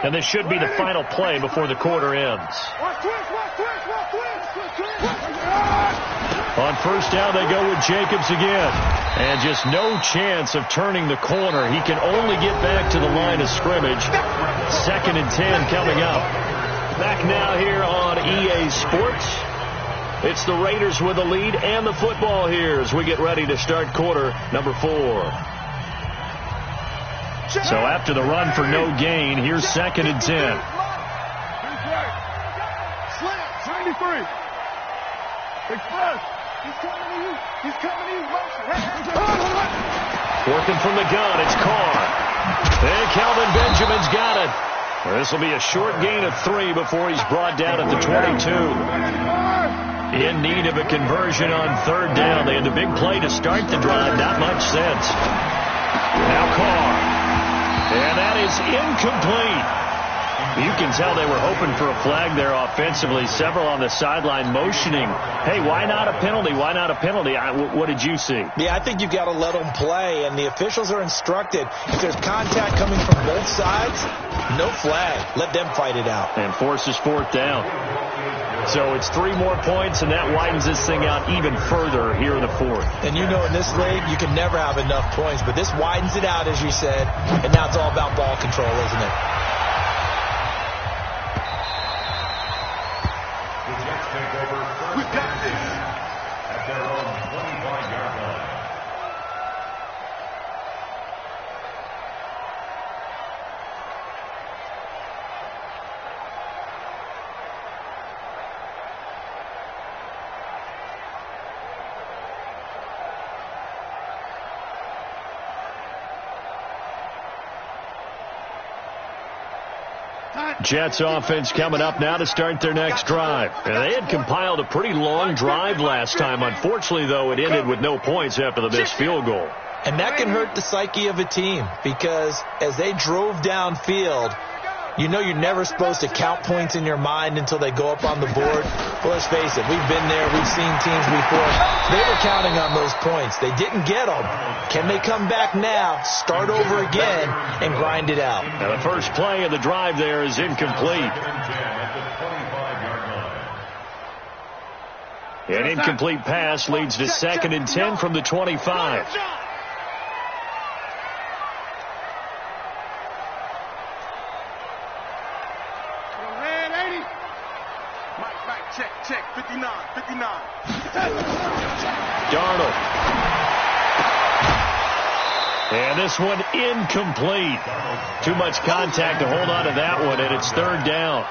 And this should be the final play before the quarter ends. On 1st down, they go with Jacobs again. And just no chance of turning the corner. He can only get back to the line of scrimmage. 2nd and 10 coming up. Back now here on EA Sports. It's the Raiders with the lead and the football here as we get ready to start quarter number 4. So after the run for no gain, here's 2nd and 10. 93. Express. He's coming to you. He's coming to you. Working from the gun, it's Carr. And Calvin Benjamin's got it. This will be a short gain of 3 before he's brought down at the 22. In need of a conversion on 3rd down. They had the big play to start the drive. Not much sense. Now Carr. And that is incomplete. You can tell they were hoping for a flag there offensively. Several on the sideline motioning. Hey, why not a penalty? Why not a penalty? What did you see? Yeah, I think you've got to let them play, and the officials are instructed. If there's contact coming from both sides, no flag. Let them fight it out. And forces 4th down. So it's 3 more points, and that widens this thing out even further here in the 4th. And you know in this league, you can never have enough points, but this widens it out, as you said, and now it's all about ball control, isn't it? We've got this. At their own 25-yard line. Jets offense coming up now to start their next drive. And they had compiled a pretty long drive last time. Unfortunately, though, it ended with no points after the missed field goal. And that can hurt the psyche of a team because as they drove downfield, You know you're never supposed to count points in your mind until they go up on the board. Well, let's face it, we've been there. We've seen teams before. They were counting on those points. They didn't get them. Can they come back now, start over again, and grind it out? Now the first play of the drive there is incomplete. An incomplete pass leads to 2nd and 10 from the 25. Check, 59. Darnold. And this one incomplete. Too much contact to hold on to that one, and it's 3rd down.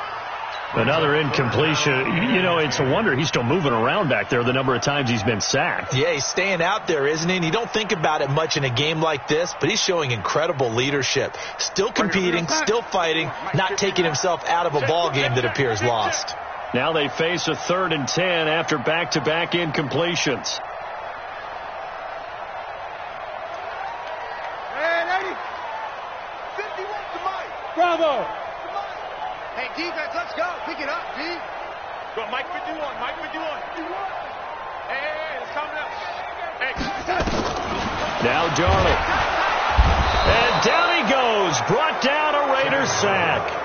Another incompletion. You know, it's a wonder he's still moving around back there the number of times he's been sacked. Yeah, he's staying out there, isn't he? And you don't think about it much in a game like this, but he's showing incredible leadership. Still competing, still fighting, not taking himself out of a ball game that appears lost. Now they face a 3rd and 10 after back-to-back incompletions. Bravo! Hey, defense, let's go. Pick it up, D. Go, Mike 51, Mike 51. Hey, it's coming up. Hey. Now Darnold. And down he goes. Brought down a Raiders sack.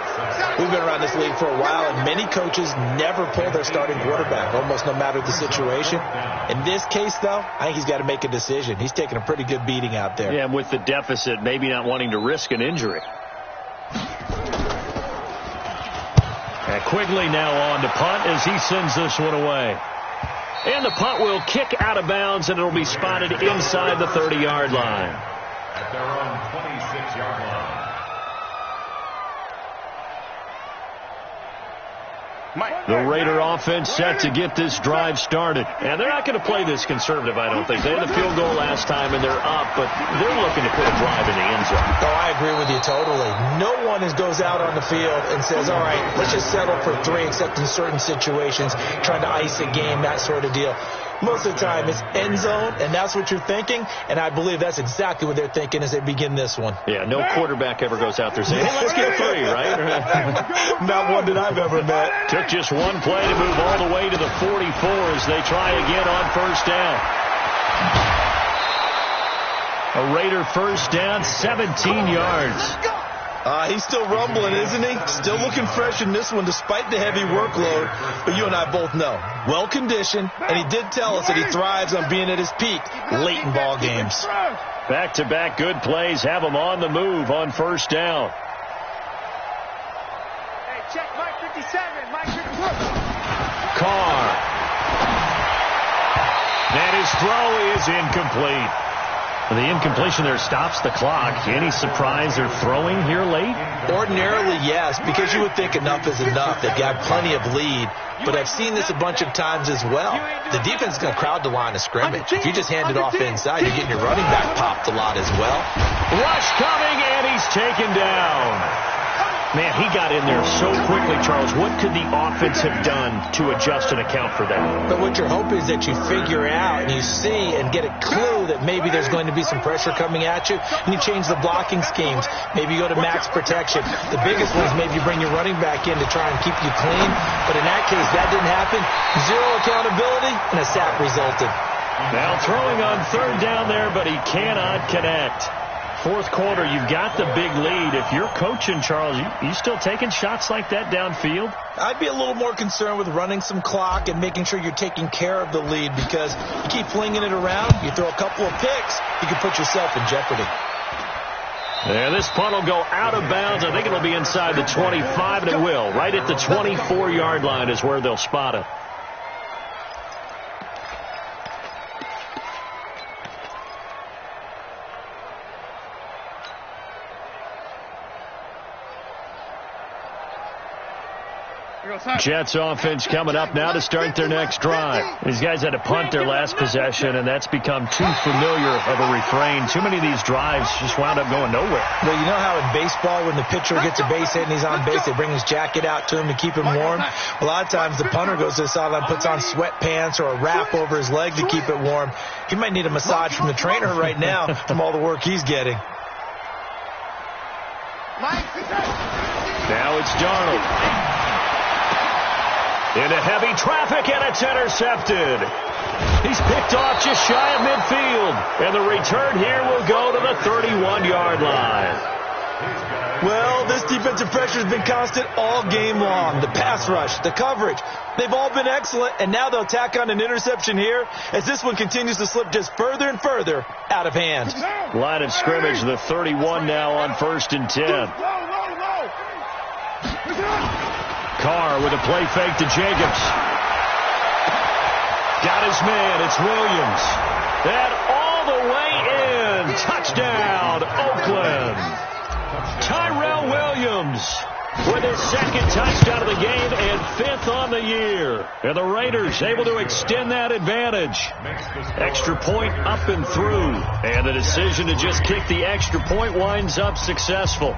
We've been around this league for a while, and many coaches never pull their starting quarterback, almost no matter the situation. In this case, though, I think he's got to make a decision. He's taking a pretty good beating out there. Yeah, and with the deficit, maybe not wanting to risk an injury. And Quigley now on to punt as he sends this one away. And the punt will kick out of bounds, and it'll be spotted inside the 30-yard line. At their own 26-yard line. The Raider offense set to get this drive started. And they're not going to play this conservative, I don't think. They had a field goal last time, and they're up, but they're looking to put a drive in the end zone. Oh, I agree with you totally. No one goes out on the field and says, all right, let's just settle for 3, except in certain situations, trying to ice a game, that sort of deal. Most of the time, it's end zone, and that's what you're thinking, and I believe that's exactly what they're thinking as they begin this one. Yeah, no quarterback ever goes out there saying, hey, let's get 3, right? Not one that I've ever met. Took just one play to move all the way to the 44 as they try again on 1st down. A Raider 1st down, 17 yards. He's still rumbling, isn't he? Still looking fresh in this one despite the heavy workload. But you and I both know, well-conditioned, and he did tell us that he thrives on being at his peak late in ball games. Back-to-back good plays have him on the move on 1st down. Hey, check Mike 57, Mike 52. Carr. And his throw is incomplete. The incompletion there stops the clock. Any surprise they're throwing here late? Ordinarily, yes, because you would think enough is enough. They've got plenty of lead. But I've seen this a bunch of times as well. The defense is going to crowd the line of scrimmage. If you just hand it off inside, you're getting your running back popped a lot as well. Rush coming, and he's taken down. Man, he got in there so quickly, Charles. What could the offense have done to adjust and account for that? But what you're hoping is that you figure out and you see and get a clue that maybe there's going to be some pressure coming at you, and you change the blocking schemes. Maybe you go to max protection. The biggest one is maybe you bring your running back in to try and keep you clean. But in that case, that didn't happen. 0 accountability, and a sack resulted. Now throwing on 3rd down there, but he cannot connect. 4th quarter, you've got the big lead. If you're coaching, Charles, you still taking shots like that downfield? I'd be a little more concerned with running some clock and making sure you're taking care of the lead, because you keep flinging it around, you throw a couple of picks, you can put yourself in jeopardy. Yeah, this punt will go out of bounds. I think it'll be inside the 25, and it will. Right at the 24-yard line is where they'll spot it. Jets offense coming up now to start their next drive. These guys had to punt their last possession, and that's become too familiar of a refrain. Too many of these drives just wound up going nowhere. Well, you know how in baseball when the pitcher gets a base hit and he's on base, they bring his jacket out to him to keep him warm? A lot of times the punter goes to the sideline, puts on sweatpants or a wrap over his leg to keep it warm. He might need a massage from the trainer right now from all the work he's getting. Mike, Now it's Darnold. Into heavy traffic, and it's intercepted. He's picked off just shy of midfield. And the return here will go to the 31-yard line. Well, this defensive pressure has been constant all game long. The pass rush, the coverage, they've all been excellent, and now they'll tack on an interception here as this one continues to slip just further and further out of hand. Line of scrimmage, the 31 now on 1st and 10. Carr with a play fake to Jacobs. Got his man, it's Williams. And all the way in. Touchdown, Oakland. Tyrell Williams with his 2nd touchdown of the game and 5th on the year. And the Raiders able to extend that advantage. Extra point up and through. And the decision to just kick the extra point winds up successful.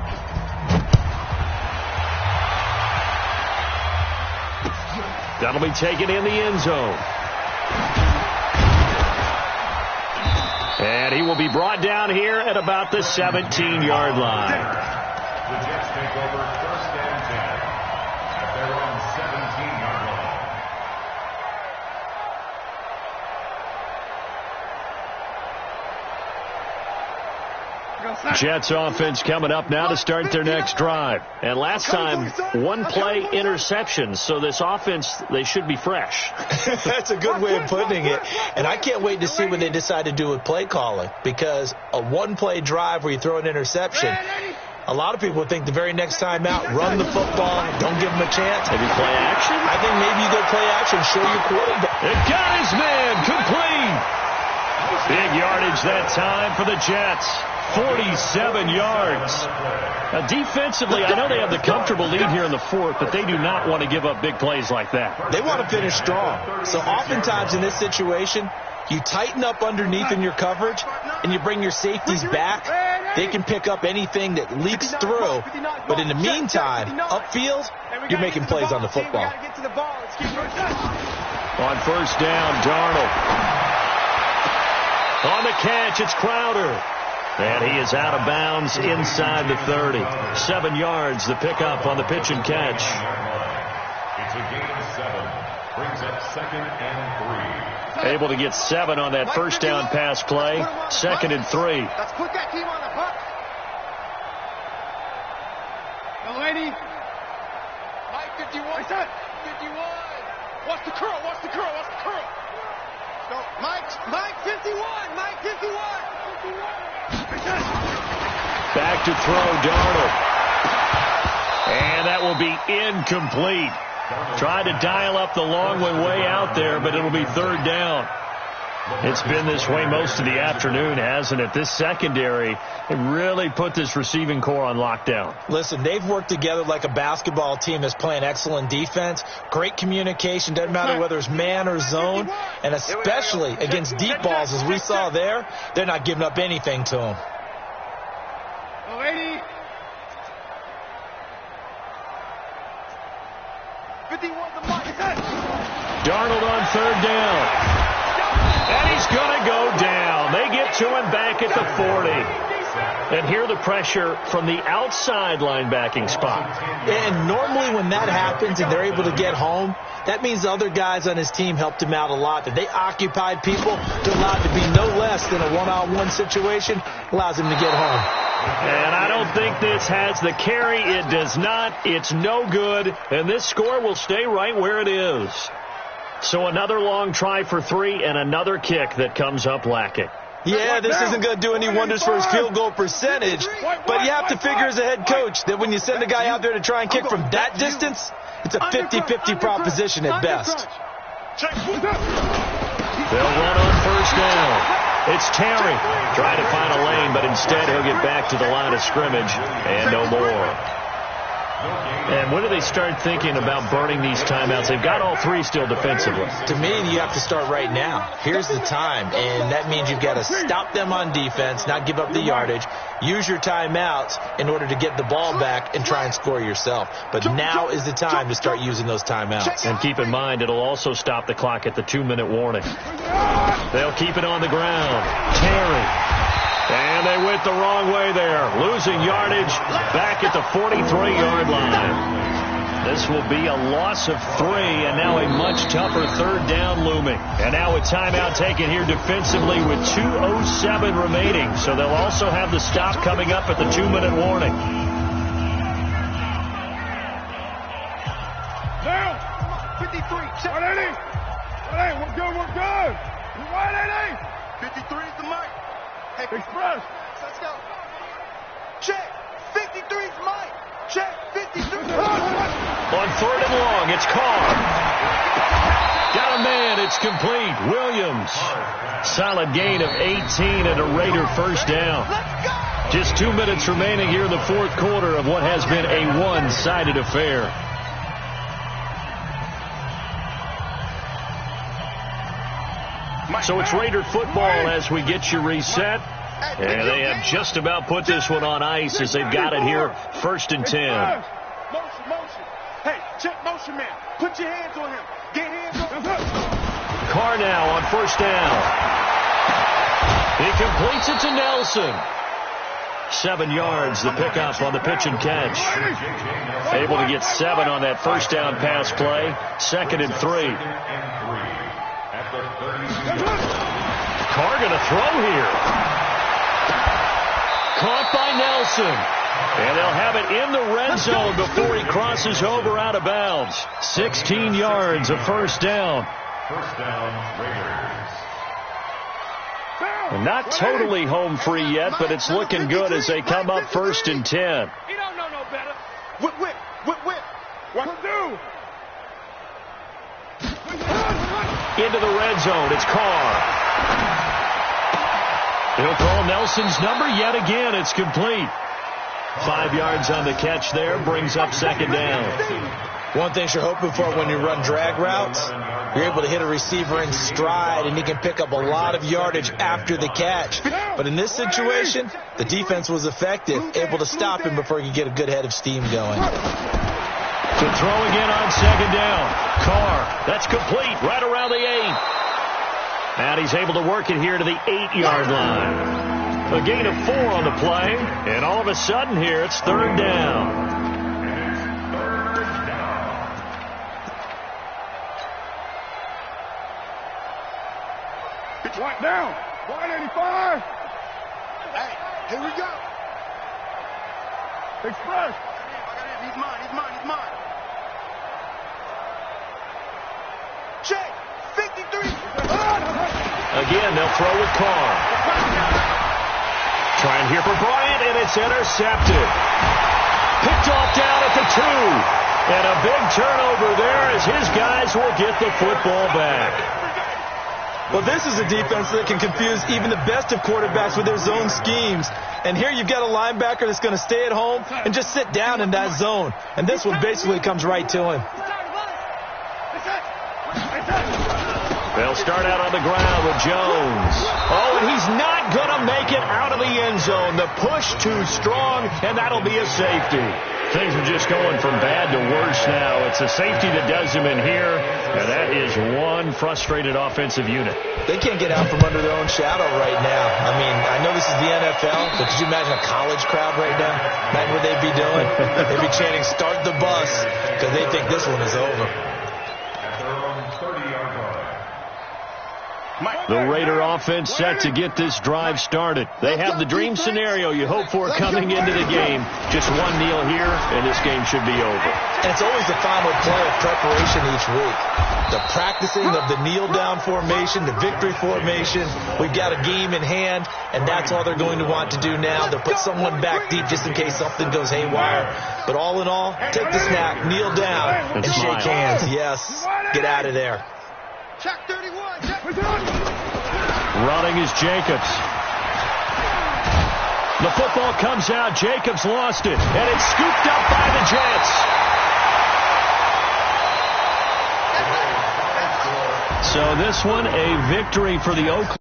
That'll be taken in the end zone. And he will be brought down here at about the 17-yard line. The Jets take over 1st and 10 at their own 17-yard line. Jets offense coming up now to start their next drive. And last time, 1-play interception. So this offense, they should be fresh. That's a good way of putting it. And I can't wait to see what they decide to do with play calling. Because a 1-play drive where you throw an interception, a lot of people think the very next time out, run the football, don't give them a chance. Maybe play action? I think maybe you go play action, show your quarterback. It got his man, complete. Big yardage that time for the Jets. 47 yards. Now, defensively, I know they have the comfortable lead here in the 4th, but they do not want to give up big plays like that. They want to finish strong. So oftentimes in this situation, you tighten up underneath in your coverage, and you bring your safeties back. They can pick up anything that leaks through. But in the meantime, upfield, you're making plays on the football. On 1st down, Darnold. On the catch, it's Crowder. And he is out of bounds inside the 30. 7 yards, the pickup on the pitch and catch. It's a gain of 7. Brings up 2nd and 3. Able to get 7 on that 1st down pass play. 2nd and 3. Let's put that team on the hook. The lady. Mike 51. 51. Watch the curl. Watch the curl. Watch the curl. So Mike 51. Mike 51. Back to throw, Darnold. And that will be incomplete. Tried to dial up the long one way out there, but it'll be 3rd down. It's been this way most of the afternoon, hasn't it? This secondary really put this receiving core on lockdown. Listen, they've worked together like a basketball team that's playing excellent defense. Great communication, doesn't matter whether it's man or zone. And especially against deep balls, as we saw there, they're not giving up anything to them. Lady. 51 the mark. Darnold on 3rd down. And he's going to go down. They get to him back at the 40. And here the pressure from the outside linebacking spot. And normally when that happens and they're able to get home, that means the other guys on his team helped him out a lot. That they occupied people to allow it to be no less than a one-on-one situation, allows him to get home. And I don't think this has the carry. It does not. It's no good. And this score will stay right where it is. So another long try for 3 and another kick that comes up lacking. Yeah, this isn't going to do any wonders for his field goal percentage, but you have to figure as a head coach that when you send a guy out there to try and kick from that distance, it's a 50-50 proposition at best. They'll run on 1st down. It's Terry trying to find a lane, but instead he'll get back to the line of scrimmage and no more. And when do they start thinking about burning these timeouts? They've got all 3 still defensively. To me, you have to start right now. Here's the time, and that means you've got to stop them on defense, not give up the yardage, use your timeouts in order to get the ball back and try and score yourself. But now is the time to start using those timeouts. And keep in mind, it'll also stop the clock at the 2-minute warning. They'll keep it on the ground. Terry. And they went the wrong way there, losing yardage back at the 43-yard line. This will be a loss of 3, and now a much tougher third down looming. And now a timeout taken here defensively with 2:07 remaining. So they'll also have the stop coming up at the 2-minute warning. Down. 53. 180. 180. We're good. We're good. 180. 53 is the mic. Hey, express. Let's go. Check. 53 is Mike. Check. 53. On 3rd and long, it's Carr. Got a man. It's complete. Williams. Solid gain of 18 and a Raider first down. Just 2 minutes remaining here in the 4th quarter of what has been a one-sided affair. So it's Raider football as we get you reset. And they have just about put this one on ice as they've got it here. 1st and 10. Motion. Hey, check motion, man. Put your hands on him. Get hands on him. Carr now on 1st down. He completes it to Nelson. 7 yards, the pickup on the pitch and catch. Able to get 7 on that 1st down pass play. 2nd and 3. Carr going to throw here. Caught by Nelson. And they'll have it in the red zone before he crosses over out of bounds. 16 yards of 1st down. First down, Raiders. And not totally home free yet, but it's looking good as they come up 1st and 10. He don't know no better. Whip. What to do? Into the red zone. It's Carr. He'll call Nelson's number yet again. It's complete. 5 yards on the catch there. Brings up 2nd down. One thing you're hoping for when you run drag routes, you're able to hit a receiver in stride, and he can pick up a lot of yardage after the catch. But in this situation, the defense was effective, able to stop him before he could get a good head of steam going. To throw again on 2nd down. Carr. That's complete. Right around the 8. And he's able to work it here to the 8-yard line. A gain of 4 on the play, and all of a sudden here it's 3rd down. It's right down. 185. Hey, here we go. Express. He's mine. Check. 53. Again, they'll throw with Carr. Trying here for Bryant, and it's intercepted. Picked off down at the 2. And a big turnover there as his guys will get the football back. Well, this is a defense that can confuse even the best of quarterbacks with their zone schemes. And here you've got a linebacker that's going to stay at home and just sit down in that zone. And this one basically comes right to him. They'll start out on the ground with Jones. Oh, and he's not going to make it out of the end zone. The push too strong, and that'll be a safety. Things are just going from bad to worse now. It's a safety that does them in here, and that is one frustrated offensive unit. They can't get out from under their own shadow right now. I mean, I know this is the NFL, but could you imagine a college crowd right now? Imagine what they'd be doing. They'd be chanting, "Start the bus," because they think this one is over. At their own 30-yard line. The Raider offense set to get this drive started. They have the dream scenario you hope for coming into the game. Just one kneel here, and this game should be over. And it's always the final play of preparation each week. The practicing of the kneel-down formation, the victory formation. We've got a game in hand, and that's all they're going to want to do now. They'll put someone back deep just in case something goes haywire. But all in all, take the snap, kneel down, and shake hands. Yes, get out of there. Check 31. Running is Jacobs. The football comes out. Jacobs lost it, and it's scooped up by the Jets. So this one, a victory for the Oakland.